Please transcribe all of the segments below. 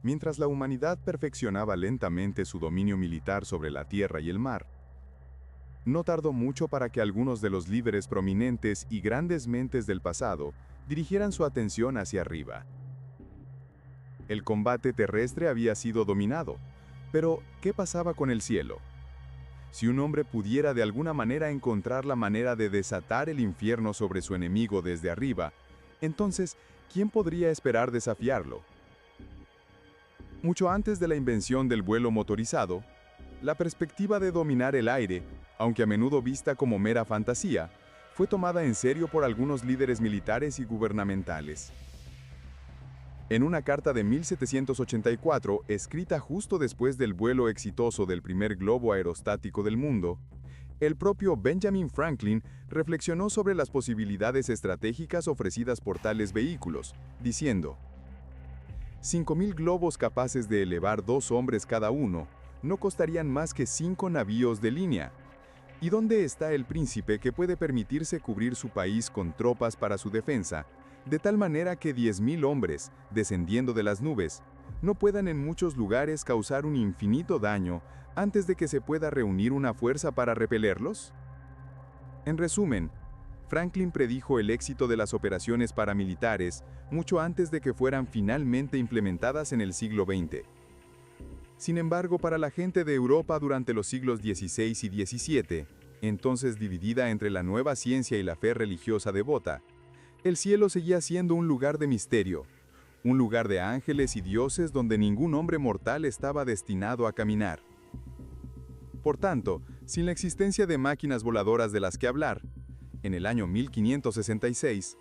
Mientras la humanidad perfeccionaba lentamente su dominio militar sobre la tierra y el mar, no tardó mucho para que algunos de los líderes prominentes y grandes mentes del pasado dirigieran su atención hacia arriba. El combate terrestre había sido dominado, pero ¿qué pasaba con el cielo? Si un hombre pudiera de alguna manera encontrar la manera de desatar el infierno sobre su enemigo desde arriba, entonces, ¿quién podría esperar desafiarlo? Mucho antes de la invención del vuelo motorizado, la perspectiva de dominar el aire, aunque a menudo vista como mera fantasía, fue tomada en serio por algunos líderes militares y gubernamentales. En una carta de 1784, escrita justo después del vuelo exitoso del primer globo aerostático del mundo, el propio Benjamin Franklin reflexionó sobre las posibilidades estratégicas ofrecidas por tales vehículos, diciendo: 5.000 globos capaces de elevar 2 hombres cada uno no costarían más que 5 navíos de línea. ¿Y dónde está el príncipe que puede permitirse cubrir su país con tropas para su defensa, de tal manera que 10.000 hombres, descendiendo de las nubes, no puedan en muchos lugares causar un infinito daño antes de que se pueda reunir una fuerza para repelerlos? En resumen, Franklin predijo el éxito de las operaciones paramilitares mucho antes de que fueran finalmente implementadas en el siglo XX. Sin embargo, para la gente de Europa durante los siglos XVI y XVII, entonces dividida entre la nueva ciencia y la fe religiosa devota, el cielo seguía siendo un lugar de misterio, un lugar de ángeles y dioses donde ningún hombre mortal estaba destinado a caminar. Por tanto, sin la existencia de máquinas voladoras de las que hablar, en el año 1566,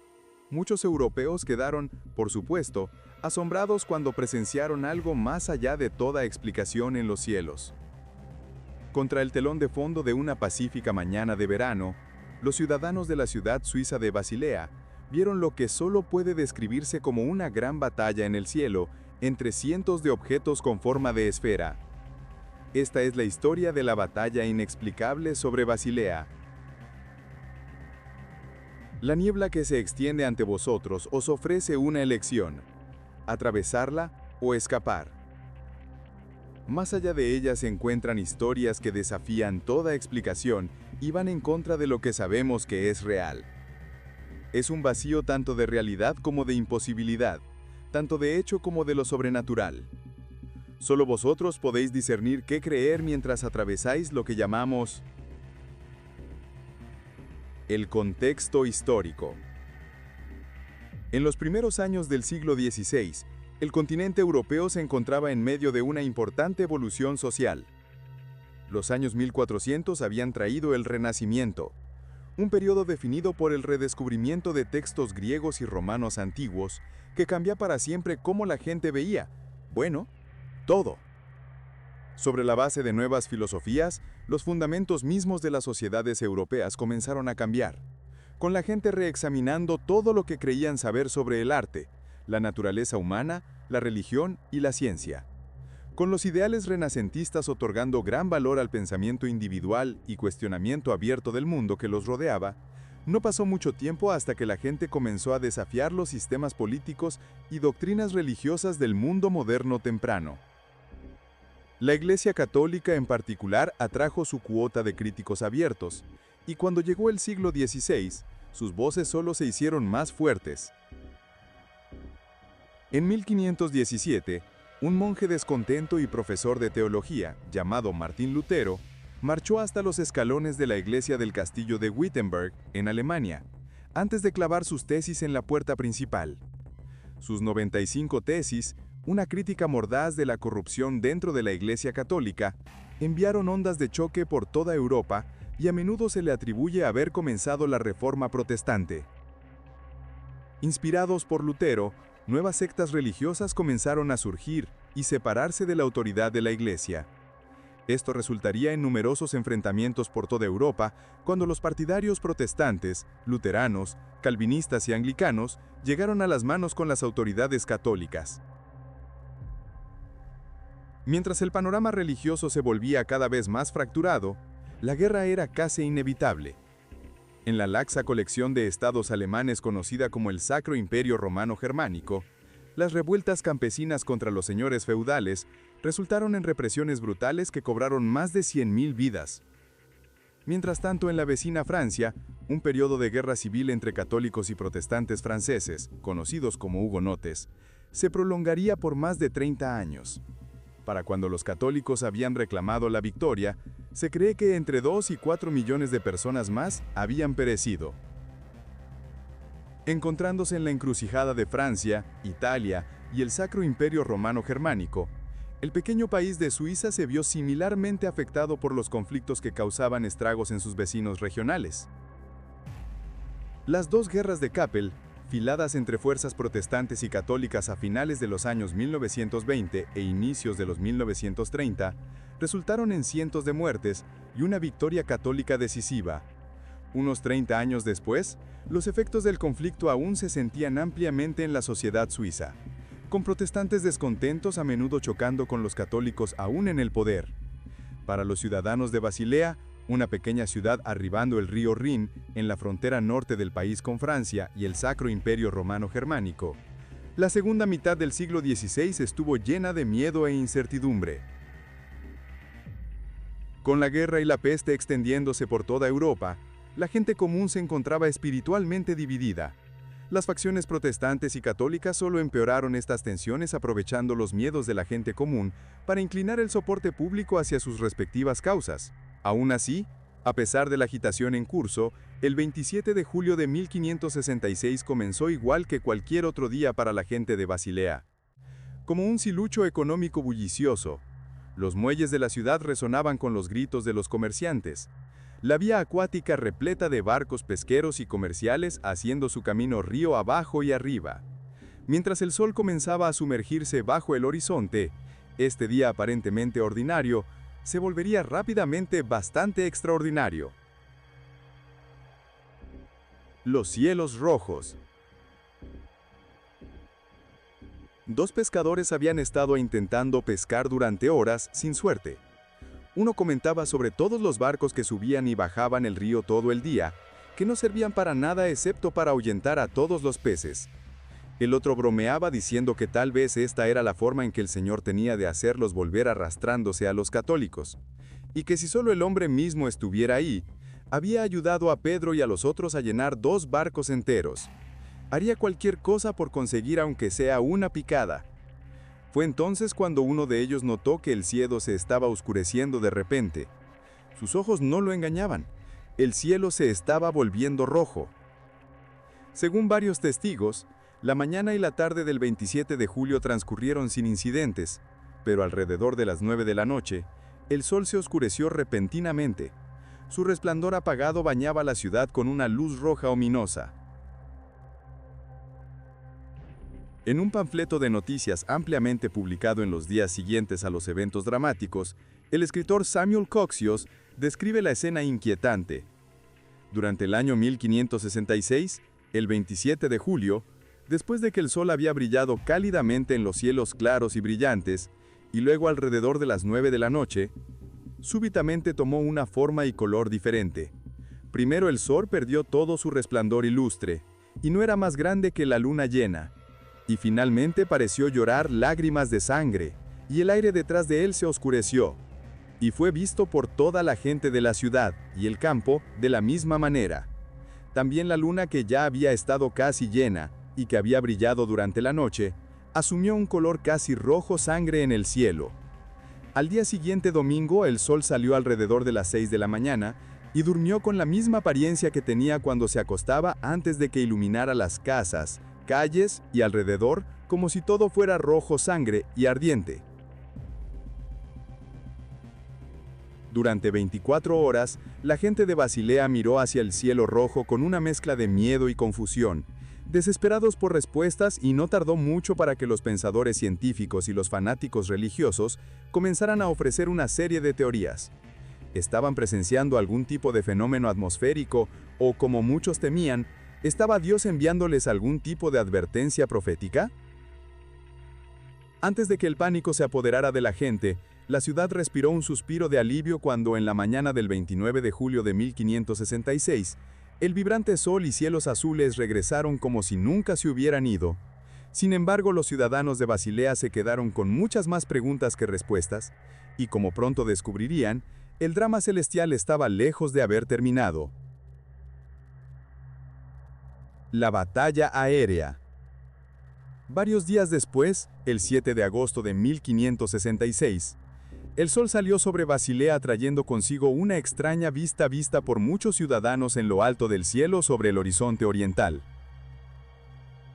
muchos europeos quedaron, por supuesto, asombrados cuando presenciaron algo más allá de toda explicación en los cielos. Contra el telón de fondo de una pacífica mañana de verano, los ciudadanos de la ciudad suiza de Basilea vieron lo que solo puede describirse como una gran batalla en el cielo entre cientos de objetos con forma de esfera. Esta es la historia de la batalla inexplicable sobre Basilea. La niebla que se extiende ante vosotros os ofrece una elección: atravesarla o escapar. Más allá de ella se encuentran historias que desafían toda explicación y van en contra de lo que sabemos que es real. Es un vacío tanto de realidad como de imposibilidad, tanto de hecho como de lo sobrenatural. Solo vosotros podéis discernir qué creer mientras atravesáis lo que llamamos el contexto histórico. En los primeros años del siglo XVI, el continente europeo se encontraba en medio de una importante evolución social. Los años 1400 habían traído el Renacimiento, un periodo definido por el redescubrimiento de textos griegos y romanos antiguos que cambia para siempre cómo la gente veía, bueno, todo. Sobre la base de nuevas filosofías, los fundamentos mismos de las sociedades europeas comenzaron a cambiar, con la gente reexaminando todo lo que creían saber sobre el arte, la naturaleza humana, la religión y la ciencia. Con los ideales renacentistas otorgando gran valor al pensamiento individual y cuestionamiento abierto del mundo que los rodeaba, no pasó mucho tiempo hasta que la gente comenzó a desafiar los sistemas políticos y doctrinas religiosas del mundo moderno temprano. La Iglesia Católica en particular atrajo su cuota de críticos abiertos, y cuando llegó el siglo XVI, sus voces solo se hicieron más fuertes. En 1517, un monje descontento y profesor de teología, llamado Martín Lutero, marchó hasta los escalones de la iglesia del castillo de Wittenberg, en Alemania, antes de clavar sus tesis en la puerta principal. Sus 95 tesis, una crítica mordaz de la corrupción dentro de la Iglesia Católica, enviaron ondas de choque por toda Europa y a menudo se le atribuye haber comenzado la Reforma Protestante. Inspirados por Lutero, nuevas sectas religiosas comenzaron a surgir y separarse de la autoridad de la Iglesia. Esto resultaría en numerosos enfrentamientos por toda Europa cuando los partidarios protestantes, luteranos, calvinistas y anglicanos llegaron a las manos con las autoridades católicas. Mientras el panorama religioso se volvía cada vez más fracturado, la guerra era casi inevitable. En la laxa colección de estados alemanes conocida como el Sacro Imperio Romano Germánico, Las revueltas campesinas contra los señores feudales resultaron en represiones brutales que cobraron más de 100.000 vidas. Mientras tanto, en la vecina Francia, un periodo de guerra civil entre católicos y protestantes franceses, conocidos como hugonotes, se prolongaría por más de 30 años. Para cuando los católicos habían reclamado la victoria, se cree que entre 2 y 4 millones de personas más habían perecido. Encontrándose en la encrucijada de Francia, Italia y el Sacro Imperio Romano Germánico, el pequeño país de Suiza se vio similarmente afectado por los conflictos que causaban estragos en sus vecinos regionales. Las dos guerras de Kappel, filadas entre fuerzas protestantes y católicas a finales de los años 1920 e inicios de los 1930, resultaron en cientos de muertes y una victoria católica decisiva. Unos 30 años después, los efectos del conflicto aún se sentían ampliamente en la sociedad suiza, con protestantes descontentos a menudo chocando con los católicos aún en el poder. Para los ciudadanos de Basilea, una pequeña ciudad arribando el río Rin, en la frontera norte del país con Francia y el Sacro Imperio Romano Germánico, la segunda mitad del siglo XVI estuvo llena de miedo e incertidumbre. Con la guerra y la peste extendiéndose por toda Europa, la gente común se encontraba espiritualmente dividida. Las facciones protestantes y católicas solo empeoraron estas tensiones aprovechando los miedos de la gente común para inclinar el soporte público hacia sus respectivas causas. Aún así, a pesar de la agitación en curso, el 27 de julio de 1566 comenzó igual que cualquier otro día para la gente de Basilea. Como un silucho económico bullicioso, los muelles de la ciudad resonaban con los gritos de los comerciantes. La vía acuática repleta de barcos pesqueros y comerciales haciendo su camino río abajo y arriba. Mientras el sol comenzaba a sumergirse bajo el horizonte, este día aparentemente ordinario se volvería rápidamente bastante extraordinario. Los cielos rojos. Dos pescadores habían estado intentando pescar durante horas sin suerte. Uno comentaba sobre todos los barcos que subían y bajaban el río todo el día, que no servían para nada excepto para ahuyentar a todos los peces. El otro bromeaba diciendo que tal vez esta era la forma en que el Señor tenía de hacerlos volver arrastrándose a los católicos, y que si solo el hombre mismo estuviera ahí, había ayudado a Pedro y a los otros a llenar 2 barcos enteros. Haría cualquier cosa por conseguir aunque sea una picada. Fue entonces cuando uno de ellos notó que el cielo se estaba oscureciendo de repente. Sus ojos no lo engañaban. El cielo se estaba volviendo rojo. Según varios testigos, la mañana y la tarde del 27 de julio transcurrieron sin incidentes, pero alrededor de las 9 de la noche, el sol se oscureció repentinamente. Su resplandor apagado bañaba la ciudad con una luz roja ominosa. En un panfleto de noticias ampliamente publicado en los días siguientes a los eventos dramáticos, el escritor Samuel Coxios describe la escena inquietante. Durante el año 1566, el 27 de julio, después de que el sol había brillado cálidamente en los cielos claros y brillantes, y luego alrededor de las 9 de la noche, súbitamente tomó una forma y color diferente. Primero el sol perdió todo su resplandor y lustre, y no era más grande que la luna llena. Y finalmente pareció llorar lágrimas de sangre, y el aire detrás de él se oscureció. Y fue visto por toda la gente de la ciudad y el campo de la misma manera. También la luna, que ya había estado casi llena y que había brillado durante la noche, asumió un color casi rojo sangre en el cielo. Al día siguiente, domingo, el sol salió alrededor de las 6 de la mañana y durmió con la misma apariencia que tenía cuando se acostaba antes de que iluminara las casas, calles y alrededor, como si todo fuera rojo sangre y ardiente. Durante 24 horas, la gente de Basilea miró hacia el cielo rojo con una mezcla de miedo y confusión, desesperados por respuestas, y no tardó mucho para que los pensadores científicos y los fanáticos religiosos comenzaran a ofrecer una serie de teorías. ¿Estaban presenciando algún tipo de fenómeno atmosférico o, como muchos temían, ¿estaba Dios enviándoles algún tipo de advertencia profética? Antes de que el pánico se apoderara de la gente, la ciudad respiró un suspiro de alivio cuando en la mañana del 29 de julio de 1566, el vibrante sol y cielos azules regresaron como si nunca se hubieran ido. Sin embargo, los ciudadanos de Basilea se quedaron con muchas más preguntas que respuestas, y como pronto descubrirían, el drama celestial estaba lejos de haber terminado. La batalla aérea. Varios días después, el 7 de agosto de 1566, el sol salió sobre Basilea trayendo consigo una extraña vista por muchos ciudadanos en lo alto del cielo sobre el horizonte oriental.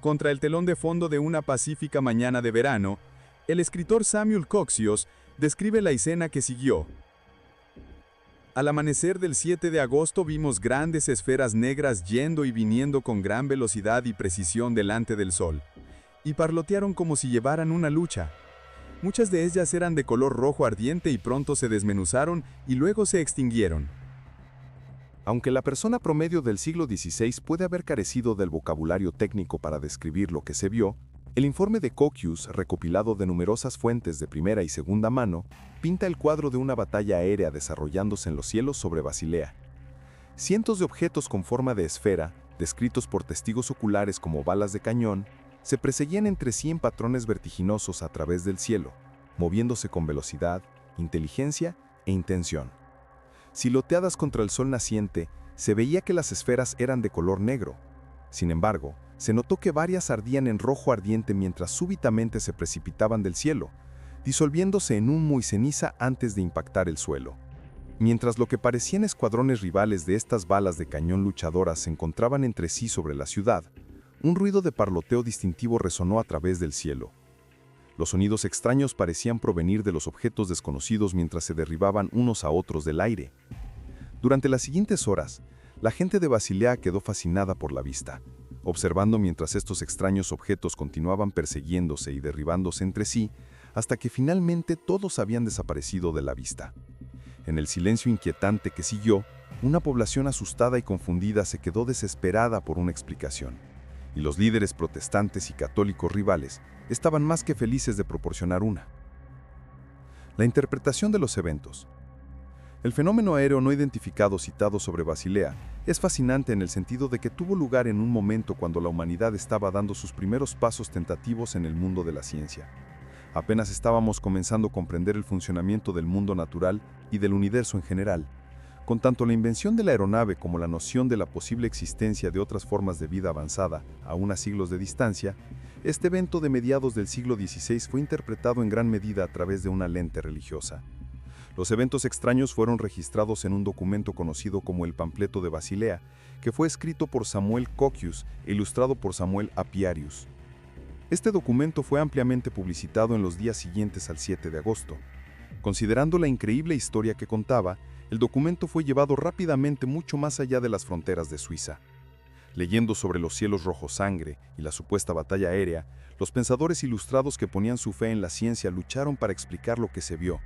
Contra el telón de fondo de una pacífica mañana de verano, el escritor Samuel Coxios describe la escena que siguió. Al amanecer del 7 de agosto vimos grandes esferas negras yendo y viniendo con gran velocidad y precisión delante del sol, y parlotearon como si llevaran una lucha. Muchas de ellas eran de color rojo ardiente y pronto se desmenuzaron y luego se extinguieron. Aunque la persona promedio del siglo XVI puede haber carecido del vocabulario técnico para describir lo que se vio, el informe de Coxius, recopilado de numerosas fuentes de primera y segunda mano, pinta el cuadro de una batalla aérea desarrollándose en los cielos sobre Basilea. Cientos de objetos con forma de esfera, descritos por testigos oculares como balas de cañón, se perseguían entre sí en patrones vertiginosos a través del cielo, moviéndose con velocidad, inteligencia e intención. Silueteadas contra el sol naciente, se veía que las esferas eran de color negro. Sin embargo, se notó que varias ardían en rojo ardiente mientras súbitamente se precipitaban del cielo, disolviéndose en humo y ceniza antes de impactar el suelo. Mientras lo que parecían escuadrones rivales de estas balas de cañón luchadoras se encontraban entre sí sobre la ciudad, un ruido de parloteo distintivo resonó a través del cielo. Los sonidos extraños parecían provenir de los objetos desconocidos mientras se derribaban unos a otros del aire. Durante las siguientes horas, la gente de Basilea quedó fascinada por la vista, observando mientras estos extraños objetos continuaban persiguiéndose y derribándose entre sí, hasta que finalmente todos habían desaparecido de la vista. En el silencio inquietante que siguió, una población asustada y confundida se quedó desesperada por una explicación, y los líderes protestantes y católicos rivales estaban más que felices de proporcionar una. La interpretación de los eventos. El fenómeno aéreo no identificado citado sobre Basilea es fascinante en el sentido de que tuvo lugar en un momento cuando la humanidad estaba dando sus primeros pasos tentativos en el mundo de la ciencia. Apenas estábamos comenzando a comprender el funcionamiento del mundo natural y del universo en general. Con tanto la invención de la aeronave como la noción de la posible existencia de otras formas de vida avanzada a unos siglos de distancia, este evento de mediados del siglo XVI fue interpretado en gran medida a través de una lente religiosa. Los eventos extraños fueron registrados en un documento conocido como el Panfleto de Basilea, que fue escrito por Samuel Coxius e ilustrado por Samuel Apiarius. Este documento fue ampliamente publicitado en los días siguientes al 7 de agosto. Considerando la increíble historia que contaba, el documento fue llevado rápidamente mucho más allá de las fronteras de Suiza. Leyendo sobre los cielos rojo sangre y la supuesta batalla aérea, los pensadores ilustrados que ponían su fe en la ciencia lucharon para explicar lo que se vio,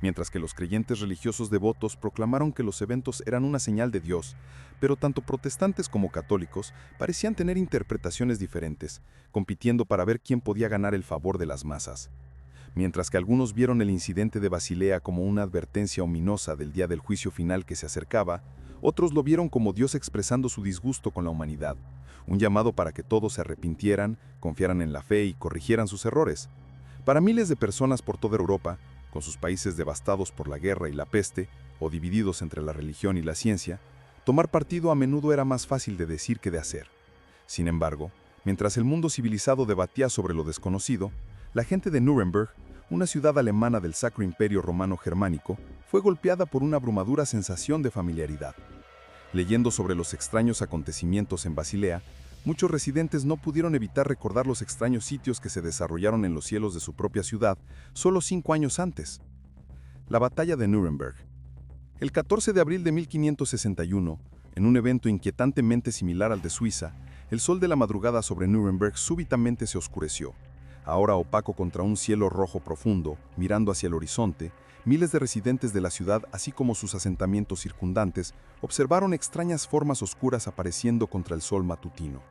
mientras que los creyentes religiosos devotos proclamaron que los eventos eran una señal de Dios, pero tanto protestantes como católicos parecían tener interpretaciones diferentes, compitiendo para ver quién podía ganar el favor de las masas. Mientras que algunos vieron el incidente de Basilea como una advertencia ominosa del día del juicio final que se acercaba, otros lo vieron como Dios expresando su disgusto con la humanidad, un llamado para que todos se arrepintieran, confiaran en la fe y corrigieran sus errores. Para miles de personas por toda Europa, con sus países devastados por la guerra y la peste, o divididos entre la religión y la ciencia, tomar partido a menudo era más fácil de decir que de hacer. Sin embargo, mientras el mundo civilizado debatía sobre lo desconocido, la gente de Nuremberg, una ciudad alemana del Sacro Imperio Romano Germánico, fue golpeada por una abrumadora sensación de familiaridad. Leyendo sobre los extraños acontecimientos en Basilea, muchos residentes no pudieron evitar recordar los extraños sitios que se desarrollaron en los cielos de su propia ciudad solo 5 años antes. La batalla de Nuremberg. El 14 de abril de 1561, en un evento inquietantemente similar al de Suiza, el sol de la madrugada sobre Nuremberg súbitamente se oscureció. Ahora opaco contra un cielo rojo profundo, mirando hacia el horizonte, miles de residentes de la ciudad, así como sus asentamientos circundantes, observaron extrañas formas oscuras apareciendo contra el sol matutino.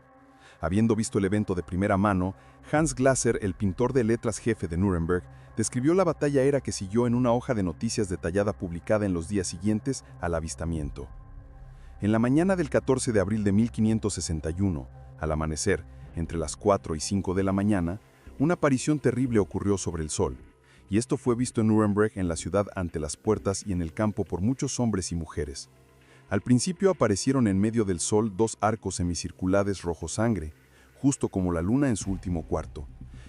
Habiendo visto el evento de primera mano, Hans Glasser, el pintor de letras jefe de Nuremberg, describió la batalla aérea que siguió en una hoja de noticias detallada publicada en los días siguientes al avistamiento. En la mañana del 14 de abril de 1561, al amanecer, entre las 4 y 5 de la mañana, una aparición terrible ocurrió sobre el sol, y esto fue visto en Nuremberg, en la ciudad, ante las puertas y en el campo por muchos hombres y mujeres. Al principio aparecieron en medio del sol dos arcos semicirculares rojo sangre, justo como la luna en su último cuarto,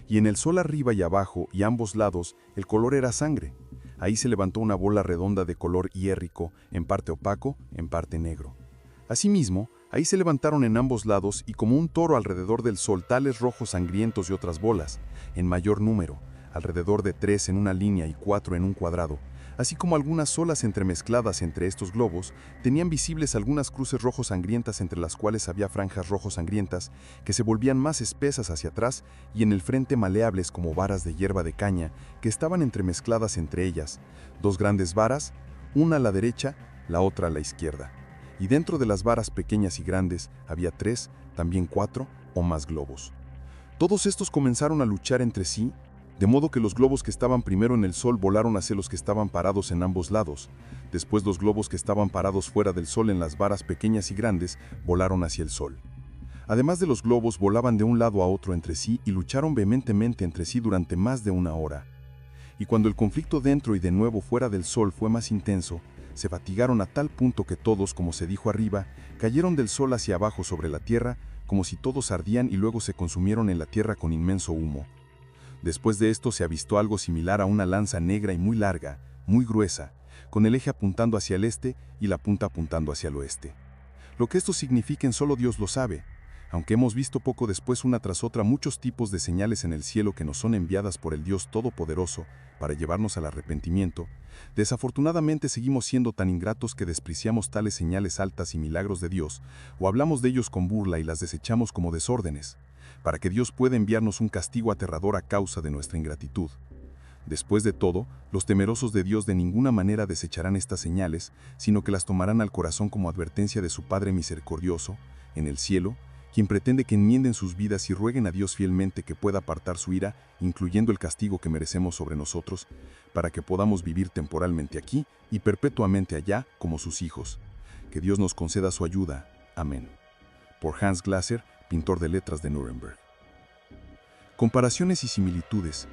y en el sol arriba y abajo y ambos lados el color era sangre. Ahí se levantó una bola redonda de color hiérrico, en parte opaco, en parte negro. Asimismo, ahí se levantaron en ambos lados y como un toro alrededor del sol tales rojos sangrientos y otras bolas, en mayor número, alrededor de 3 en una línea y 4 en un cuadrado, así como algunas olas entremezcladas entre estos globos, tenían visibles algunas cruces rojos sangrientas entre las cuales había franjas rojos sangrientas que se volvían más espesas hacia atrás y en el frente maleables como varas de hierba de caña que estaban entremezcladas entre ellas, dos grandes varas, una a la derecha, la otra a la izquierda. Y dentro de las varas pequeñas y grandes había 3, también 4 o más globos. Todos estos comenzaron a luchar entre sí, de modo que los globos que estaban primero en el sol volaron hacia los que estaban parados en ambos lados. Después los globos que estaban parados fuera del sol en las varas pequeñas y grandes volaron hacia el sol. Además de los globos, volaban de un lado a otro entre sí y lucharon vehementemente entre sí durante más de una hora. Y cuando el conflicto dentro y de nuevo fuera del sol fue más intenso, se fatigaron a tal punto que todos, como se dijo arriba, cayeron del sol hacia abajo sobre la tierra, como si todos ardían y luego se consumieron en la tierra con inmenso humo. Después de esto se avistó algo similar a una lanza negra y muy larga, muy gruesa, con el eje apuntando hacia el este y la punta apuntando hacia el oeste. Lo que esto significa solo Dios lo sabe, aunque hemos visto poco después una tras otra muchos tipos de señales en el cielo que nos son enviadas por el Dios Todopoderoso para llevarnos al arrepentimiento, desafortunadamente seguimos siendo tan ingratos que despreciamos tales señales altas y milagros de Dios, o hablamos de ellos con burla y las desechamos como desórdenes, para que Dios pueda enviarnos un castigo aterrador a causa de nuestra ingratitud. Después de todo, los temerosos de Dios de ninguna manera desecharán estas señales, sino que las tomarán al corazón como advertencia de su Padre misericordioso, en el cielo, quien pretende que enmienden sus vidas y rueguen a Dios fielmente que pueda apartar su ira, incluyendo el castigo que merecemos sobre nosotros, para que podamos vivir temporalmente aquí y perpetuamente allá como sus hijos. Que Dios nos conceda su ayuda. Amén. Por Hans Glasser, pintor de letras de Nuremberg. Comparaciones y similitudes.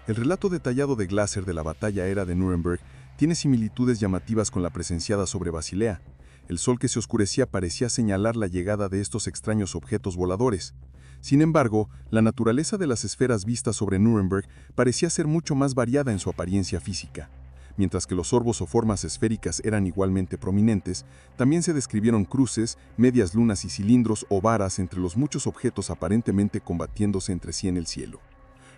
El relato detallado de Glasser de la batalla aérea de Nuremberg tiene similitudes llamativas con la presenciada sobre Basilea. El sol que se oscurecía parecía señalar la llegada de estos extraños objetos voladores. Sin embargo, la naturaleza de las esferas vistas sobre Nuremberg parecía ser mucho más variada en su apariencia física. Mientras que los orbos o formas esféricas eran igualmente prominentes, también se describieron cruces, medias lunas y cilindros o varas entre los muchos objetos aparentemente combatiéndose entre sí en el cielo.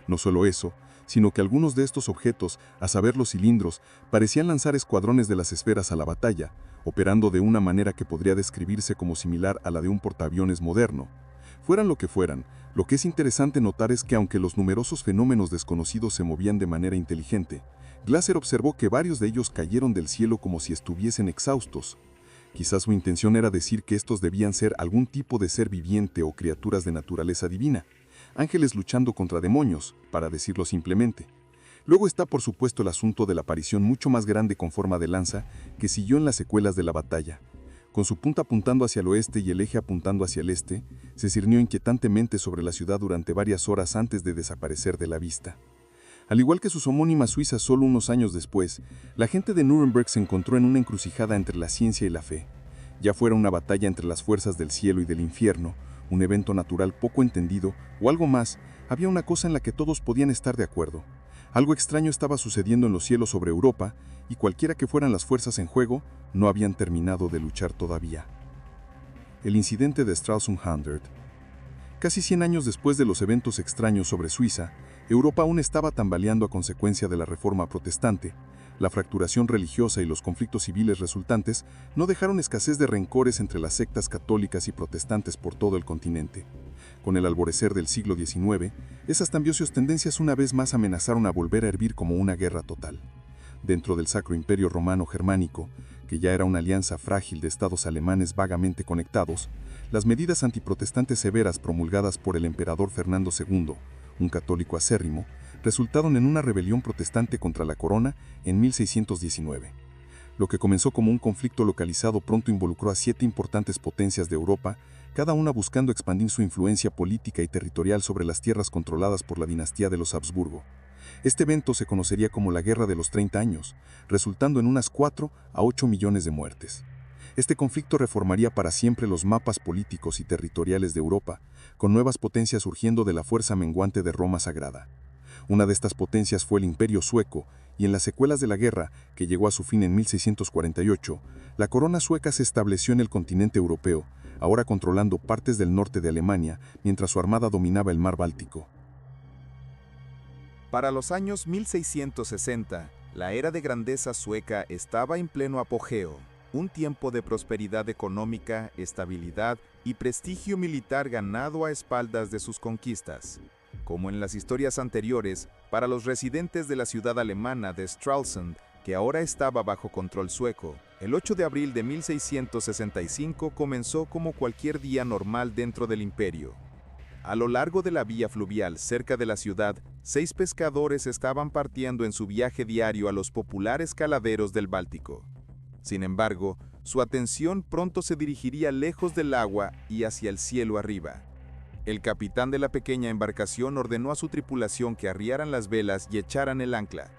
No solo eso, sino que algunos de estos objetos, a saber los cilindros, parecían lanzar escuadrones de las esferas a la batalla, operando de una manera que podría describirse como similar a la de un portaaviones moderno. Fueran lo que fueran, lo que es interesante notar es que aunque los numerosos fenómenos desconocidos se movían de manera inteligente, Glasser observó que varios de ellos cayeron del cielo como si estuviesen exhaustos. Quizás su intención era decir que estos debían ser algún tipo de ser viviente o criaturas de naturaleza divina, ángeles luchando contra demonios, para decirlo simplemente. Luego está por supuesto el asunto de la aparición mucho más grande con forma de lanza que siguió en las secuelas de la batalla. Con su punta apuntando hacia el oeste y el eje apuntando hacia el este, se cirnió inquietantemente sobre la ciudad durante varias horas antes de desaparecer de la vista. Al igual que sus homónimas suizas solo unos años después, la gente de Nuremberg se encontró en una encrucijada entre la ciencia y la fe. Ya fuera una batalla entre las fuerzas del cielo y del infierno, un evento natural poco entendido o algo más, había una cosa en la que todos podían estar de acuerdo. Algo extraño estaba sucediendo en los cielos sobre Europa, y cualquiera que fueran las fuerzas en juego, no habían terminado de luchar todavía. El incidente de Stralsund 100. Casi 100 años después de los eventos extraños sobre Suiza, Europa aún estaba tambaleando a consecuencia de la Reforma Protestante. La fracturación religiosa y los conflictos civiles resultantes no dejaron escasez de rencores entre las sectas católicas y protestantes por todo el continente. Con el alborecer del siglo XIX, esas cambiosas tendencias una vez más amenazaron a volver a hervir como una guerra total. Dentro del Sacro Imperio Romano Germánico, que ya era una alianza frágil de estados alemanes vagamente conectados, las medidas antiprotestantes severas promulgadas por el emperador Fernando II, un católico acérrimo, resultaron en una rebelión protestante contra la corona en 1619. Lo que comenzó como un conflicto localizado pronto involucró a 7 importantes potencias de Europa, cada una buscando expandir su influencia política y territorial sobre las tierras controladas por la dinastía de los Habsburgo. Este evento se conocería como la Guerra de los 30 años, resultando en unas 4 a 8 millones de muertes. Este conflicto reformaría para siempre los mapas políticos y territoriales de Europa, con nuevas potencias surgiendo de la fuerza menguante de Roma Sagrada. Una de estas potencias fue el Imperio Sueco, y en las secuelas de la guerra, que llegó a su fin en 1648, la corona sueca se estableció en el continente europeo, ahora controlando partes del norte de Alemania, mientras su armada dominaba el mar Báltico. Para los años 1660, la era de grandeza sueca estaba en pleno apogeo, un tiempo de prosperidad económica, estabilidad y prestigio militar ganado a espaldas de sus conquistas. Como en las historias anteriores, para los residentes de la ciudad alemana de Stralsund, que ahora estaba bajo control sueco, el 8 de abril de 1665 comenzó como cualquier día normal dentro del imperio. A lo largo de la vía fluvial cerca de la ciudad, 6 pescadores estaban partiendo en su viaje diario a los populares caladeros del Báltico. Sin embargo, su atención pronto se dirigiría lejos del agua y hacia el cielo arriba. El capitán de la pequeña embarcación ordenó a su tripulación que arriaran las velas y echaran el ancla.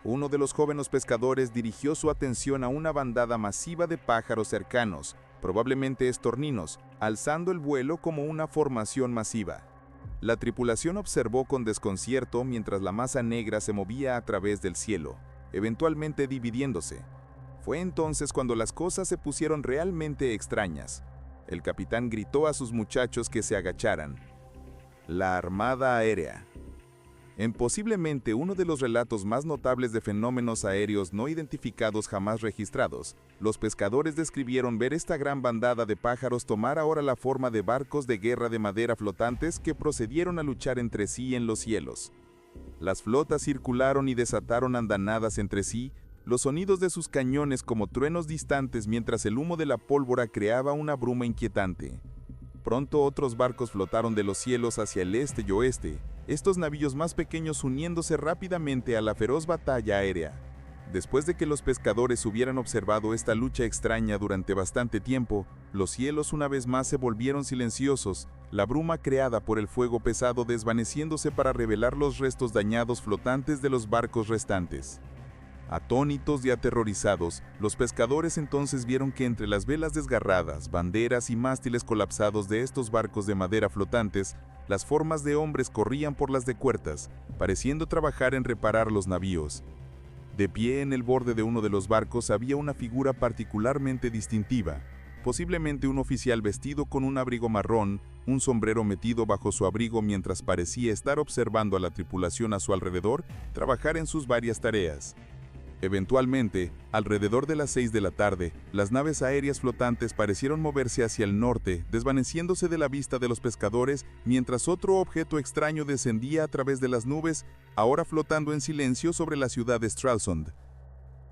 Uno de los jóvenes pescadores dirigió su atención a una bandada masiva de pájaros cercanos, probablemente estorninos, alzando el vuelo como una formación masiva. La tripulación observó con desconcierto mientras la masa negra se movía a través del cielo, eventualmente dividiéndose. Fue entonces cuando las cosas se pusieron realmente extrañas. El capitán gritó a sus muchachos que se agacharan. La Armada Aérea. En posiblemente uno de los relatos más notables de fenómenos aéreos no identificados jamás registrados, los pescadores describieron ver esta gran bandada de pájaros tomar ahora la forma de barcos de guerra de madera flotantes que procedieron a luchar entre sí en los cielos. Las flotas circularon y desataron andanadas entre sí, los sonidos de sus cañones como truenos distantes mientras el humo de la pólvora creaba una bruma inquietante. Pronto otros barcos flotaron de los cielos hacia el este y oeste, estos navíos más pequeños uniéndose rápidamente a la feroz batalla aérea. Después de que los pescadores hubieran observado esta lucha extraña durante bastante tiempo, los cielos una vez más se volvieron silenciosos, la bruma creada por el fuego pesado desvaneciéndose para revelar los restos dañados flotantes de los barcos restantes. Atónitos y aterrorizados, los pescadores entonces vieron que entre las velas desgarradas, banderas y mástiles colapsados de estos barcos de madera flotantes, las formas de hombres corrían por las decuertas, pareciendo trabajar en reparar los navíos. De pie en el borde de uno de los barcos había una figura particularmente distintiva, posiblemente un oficial vestido con un abrigo marrón, un sombrero metido bajo su abrigo mientras parecía estar observando a la tripulación a su alrededor trabajar en sus varias tareas. Eventualmente, alrededor de las 6 de la tarde, las naves aéreas flotantes parecieron moverse hacia el norte, desvaneciéndose de la vista de los pescadores, mientras otro objeto extraño descendía a través de las nubes, ahora flotando en silencio sobre la ciudad de Stralsund.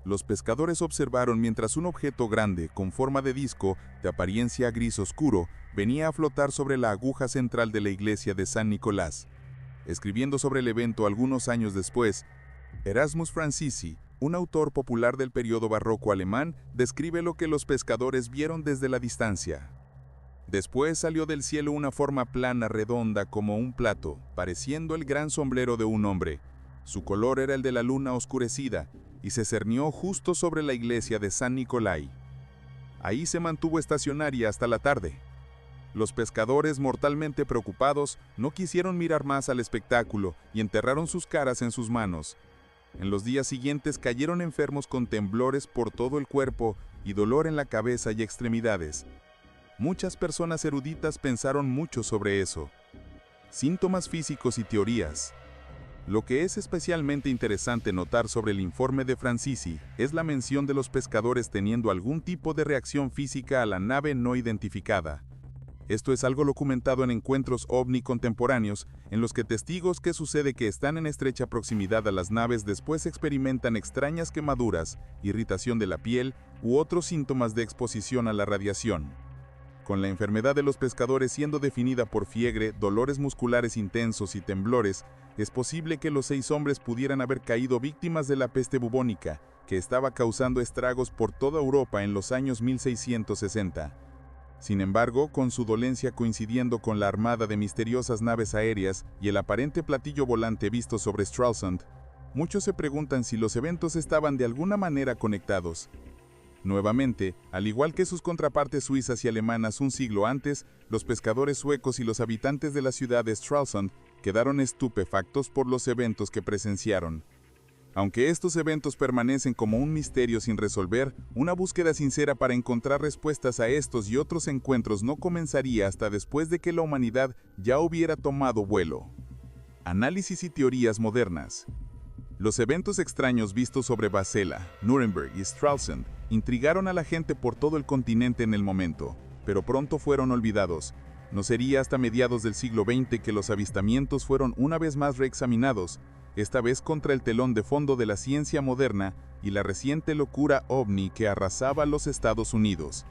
Los pescadores observaron mientras un objeto grande, con forma de disco, de apariencia gris oscuro, venía a flotar sobre la aguja central de la iglesia de San Nicolás. Escribiendo sobre el evento algunos años después, Erasmus Francisi, un autor popular del periodo barroco alemán, describe lo que los pescadores vieron desde la distancia. Después salió del cielo una forma plana, redonda como un plato, pareciendo el gran sombrero de un hombre. Su color era el de la luna oscurecida, y se cernió justo sobre la iglesia de San Nicolai. Ahí se mantuvo estacionaria hasta la tarde. Los pescadores, mortalmente preocupados, no quisieron mirar más al espectáculo y enterraron sus caras en sus manos. En los días siguientes cayeron enfermos con temblores por todo el cuerpo y dolor en la cabeza y extremidades. Muchas personas eruditas pensaron mucho sobre eso. Síntomas físicos y teorías. Lo que es especialmente interesante notar sobre el informe de Francisi es la mención de los pescadores teniendo algún tipo de reacción física a la nave no identificada. Esto es algo documentado en encuentros ovni contemporáneos, en los que testigos que sucede que están en estrecha proximidad a las naves después experimentan extrañas quemaduras, irritación de la piel u otros síntomas de exposición a la radiación. Con la enfermedad de los pescadores siendo definida por fiebre, dolores musculares intensos y temblores, es posible que los 6 hombres pudieran haber caído víctimas de la peste bubónica, que estaba causando estragos por toda Europa en los años 1660. Sin embargo, con su dolencia coincidiendo con la armada de misteriosas naves aéreas y el aparente platillo volante visto sobre Stralsund, muchos se preguntan si los eventos estaban de alguna manera conectados. Nuevamente, al igual que sus contrapartes suizas y alemanas un siglo antes, los pescadores suecos y los habitantes de la ciudad de Stralsund quedaron estupefactos por los eventos que presenciaron. Aunque estos eventos permanecen como un misterio sin resolver, una búsqueda sincera para encontrar respuestas a estos y otros encuentros no comenzaría hasta después de que la humanidad ya hubiera tomado vuelo. Análisis y teorías modernas. Los eventos extraños vistos sobre Basela, Nuremberg y Stralsund intrigaron a la gente por todo el continente en el momento, pero pronto fueron olvidados. No sería hasta mediados del siglo XX que los avistamientos fueron una vez más reexaminados, esta vez contra el telón de fondo de la ciencia moderna y la reciente locura ovni que arrasaba los Estados Unidos.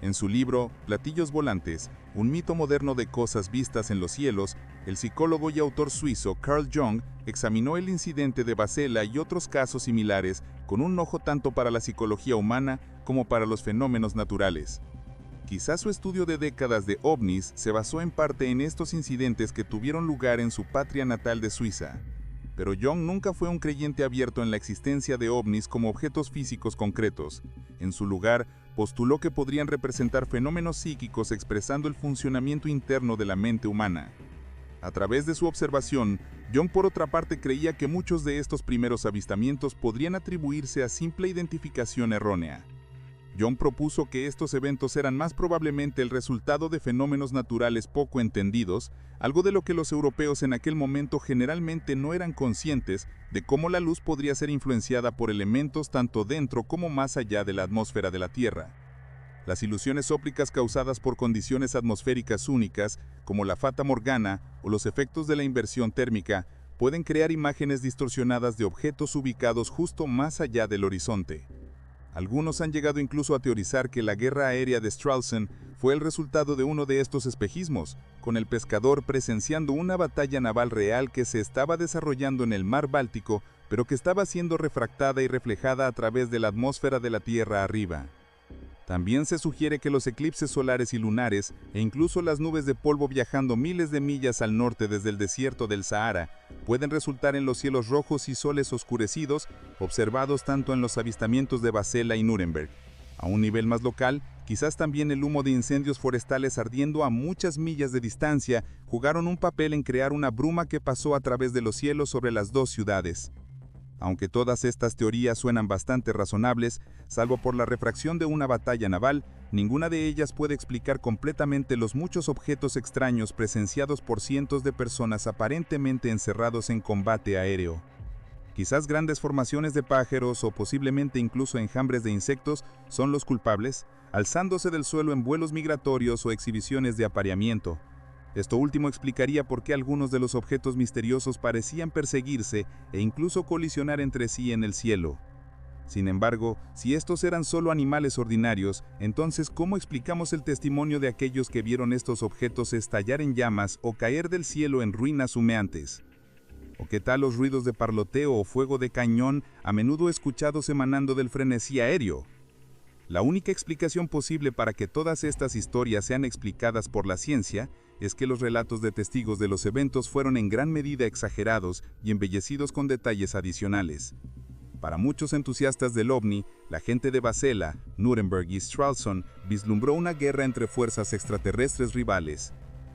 En su libro Platillos volantes, un mito moderno de cosas vistas en los cielos, el psicólogo y autor suizo Carl Jung examinó el incidente de Basela y otros casos similares con un ojo tanto para la psicología humana como para los fenómenos naturales. Quizás su estudio de décadas de ovnis se basó en parte en estos incidentes que tuvieron lugar en su patria natal de Suiza. Pero Jung nunca fue un creyente abierto en la existencia de ovnis como objetos físicos concretos. En su lugar, postuló que podrían representar fenómenos psíquicos expresando el funcionamiento interno de la mente humana. A través de su observación, Jung por otra parte creía que muchos de estos primeros avistamientos podrían atribuirse a simple identificación errónea. Jung propuso que estos eventos eran más probablemente el resultado de fenómenos naturales poco entendidos, algo de lo que los europeos en aquel momento generalmente no eran conscientes de cómo la luz podría ser influenciada por elementos tanto dentro como más allá de la atmósfera de la Tierra. Las ilusiones ópticas causadas por condiciones atmosféricas únicas, como la fata morgana o los efectos de la inversión térmica, pueden crear imágenes distorsionadas de objetos ubicados justo más allá del horizonte. Algunos han llegado incluso a teorizar que la guerra aérea de Stralsund fue el resultado de uno de estos espejismos, con el pescador presenciando una batalla naval real que se estaba desarrollando en el mar Báltico, pero que estaba siendo refractada y reflejada a través de la atmósfera de la Tierra arriba. También se sugiere que los eclipses solares y lunares, e incluso las nubes de polvo viajando miles de millas al norte desde el desierto del Sahara, pueden resultar en los cielos rojos y soles oscurecidos, observados tanto en los avistamientos de Basela y Nuremberg. A un nivel más local, quizás también el humo de incendios forestales ardiendo a muchas millas de distancia jugaron un papel en crear una bruma que pasó a través de los cielos sobre las dos ciudades. Aunque todas estas teorías suenan bastante razonables, salvo por la refracción de una batalla naval, ninguna de ellas puede explicar completamente los muchos objetos extraños presenciados por cientos de personas aparentemente encerrados en combate aéreo. Quizás grandes formaciones de pájaros o posiblemente incluso enjambres de insectos son los culpables, alzándose del suelo en vuelos migratorios o exhibiciones de apareamiento. Esto último explicaría por qué algunos de los objetos misteriosos parecían perseguirse e incluso colisionar entre sí en el cielo. Sin embargo, si estos eran solo animales ordinarios, entonces ¿cómo explicamos el testimonio de aquellos que vieron estos objetos estallar en llamas o caer del cielo en ruinas humeantes? ¿O qué tal los ruidos de parloteo o fuego de cañón a menudo escuchados emanando del frenesí aéreo? La única explicación posible para que todas estas historias sean explicadas por la ciencia es que los relatos de testigos de los eventos fueron en gran medida exagerados y embellecidos con detalles adicionales. Para muchos entusiastas del ovni, la gente de Basela, Nuremberg y Stralsund vislumbró una guerra entre fuerzas extraterrestres rivales.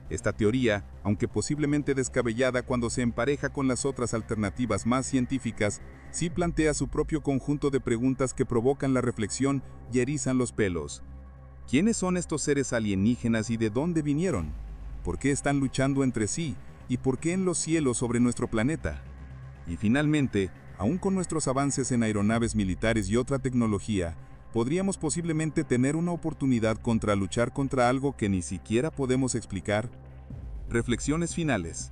Esta teoría, aunque posiblemente descabellada cuando se empareja con las otras alternativas más científicas, sí plantea su propio conjunto de preguntas que provocan la reflexión y erizan los pelos. ¿Quiénes son estos seres alienígenas y de dónde vinieron? ¿Por qué están luchando entre sí? ¿Y por qué en los cielos sobre nuestro planeta? Y finalmente, aún con nuestros avances en aeronaves militares y otra tecnología, podríamos posiblemente tener una oportunidad contra luchar contra algo que ni siquiera podemos explicar. Reflexiones finales.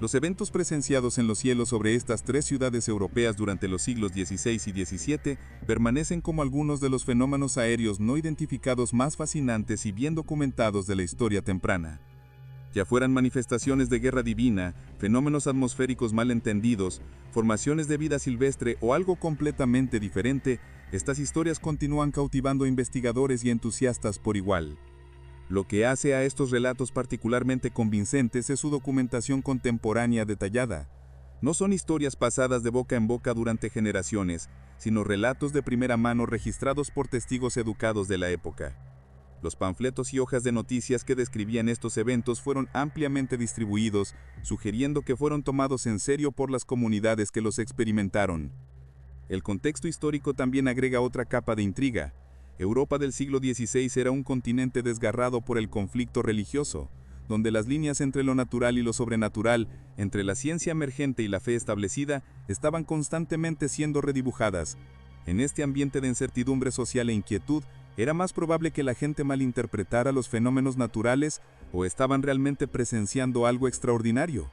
Los eventos presenciados en los cielos sobre estas tres ciudades europeas durante los siglos XVI y XVII permanecen como algunos de los fenómenos aéreos no identificados más fascinantes y bien documentados de la historia temprana. Ya fueran manifestaciones de guerra divina, fenómenos atmosféricos mal entendidos, formaciones de vida silvestre o algo completamente diferente, estas historias continúan cautivando a investigadores y entusiastas por igual. Lo que hace a estos relatos particularmente convincentes es su documentación contemporánea detallada. No son historias pasadas de boca en boca durante generaciones, sino relatos de primera mano registrados por testigos educados de la época. Los panfletos y hojas de noticias que describían estos eventos fueron ampliamente distribuidos, sugiriendo que fueron tomados en serio por las comunidades que los experimentaron. El contexto histórico también agrega otra capa de intriga. Europa del siglo XVI era un continente desgarrado por el conflicto religioso, donde las líneas entre lo natural y lo sobrenatural, entre la ciencia emergente y la fe establecida, estaban constantemente siendo redibujadas. En este ambiente de incertidumbre social e inquietud, era más probable que la gente malinterpretara los fenómenos naturales o estaban realmente presenciando algo extraordinario.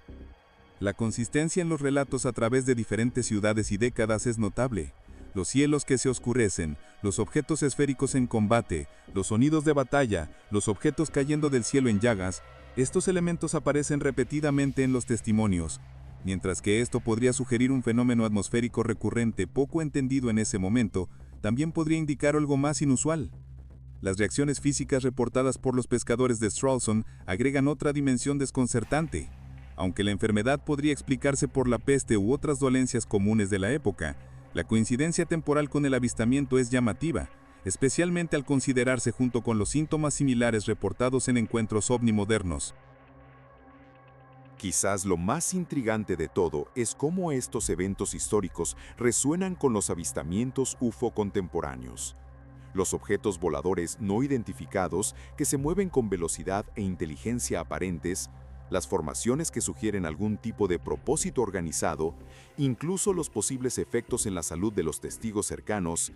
La consistencia en los relatos a través de diferentes ciudades y décadas es notable. Los cielos que se oscurecen, los objetos esféricos en combate, los sonidos de batalla, los objetos cayendo del cielo en llagas, estos elementos aparecen repetidamente en los testimonios, mientras que esto podría sugerir un fenómeno atmosférico recurrente poco entendido en ese momento, también podría indicar algo más inusual. Las reacciones físicas reportadas por los pescadores de Stralsund agregan otra dimensión desconcertante. Aunque la enfermedad podría explicarse por la peste u otras dolencias comunes de la época, la coincidencia temporal con el avistamiento es llamativa, especialmente al considerarse junto con los síntomas similares reportados en encuentros ovni modernos. Quizás lo más intrigante de todo es cómo estos eventos históricos resuenan con los avistamientos UFO contemporáneos. Los objetos voladores no identificados que se mueven con velocidad e inteligencia aparentes, las formaciones que sugieren algún tipo de propósito organizado, incluso los posibles efectos en la salud de los testigos cercanos,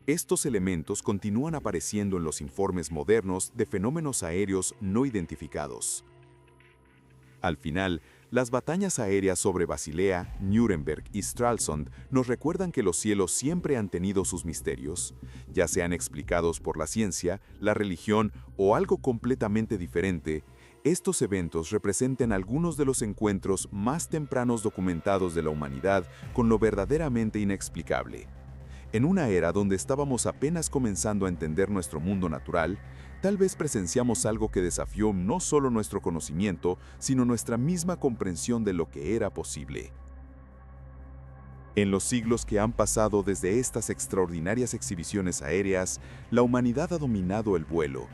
estos elementos continúan apareciendo en los informes modernos de fenómenos aéreos no identificados. Al final, las batallas aéreas sobre Basilea, Nuremberg y Stralsund nos recuerdan que los cielos siempre han tenido sus misterios, ya sean explicados por la ciencia, la religión o algo completamente diferente. Estos eventos representan algunos de los encuentros más tempranos documentados de la humanidad con lo verdaderamente inexplicable. En una era donde estábamos apenas comenzando a entender nuestro mundo natural, tal vez presenciamos algo que desafió no solo nuestro conocimiento, sino nuestra misma comprensión de lo que era posible. En los siglos que han pasado desde estas extraordinarias exhibiciones aéreas, la humanidad ha dominado el vuelo,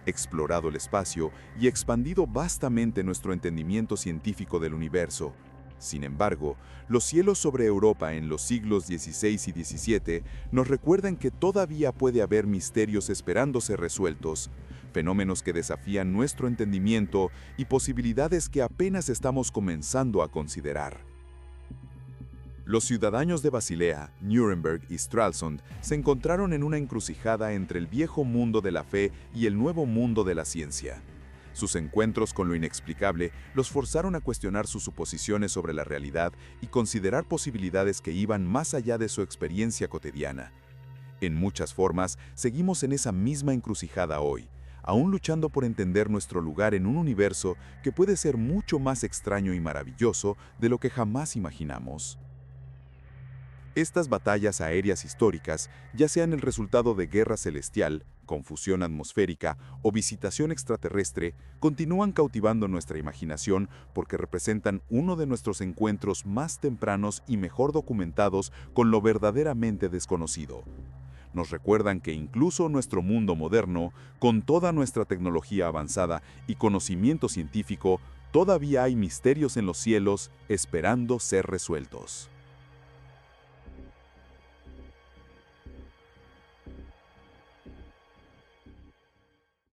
explorado el espacio y expandido vastamente nuestro entendimiento científico del universo. Sin embargo, los cielos sobre Europa en los siglos XVI y XVII nos recuerdan que todavía puede haber misterios esperando ser resueltos, fenómenos que desafían nuestro entendimiento y posibilidades que apenas estamos comenzando a considerar. Los ciudadanos de Basilea, Nuremberg y Stralsund se encontraron en una encrucijada entre el viejo mundo de la fe y el nuevo mundo de la ciencia. Sus encuentros con lo inexplicable los forzaron a cuestionar sus suposiciones sobre la realidad y considerar posibilidades que iban más allá de su experiencia cotidiana. En muchas formas, seguimos en esa misma encrucijada hoy, aún luchando por entender nuestro lugar en un universo que puede ser mucho más extraño y maravilloso de lo que jamás imaginamos. Estas batallas aéreas históricas, ya sean el resultado de guerra celestial, confusión atmosférica o visitación extraterrestre, continúan cautivando nuestra imaginación porque representan uno de nuestros encuentros más tempranos y mejor documentados con lo verdaderamente desconocido. Nos recuerdan que incluso nuestro mundo moderno, con toda nuestra tecnología avanzada y conocimiento científico, todavía hay misterios en los cielos esperando ser resueltos.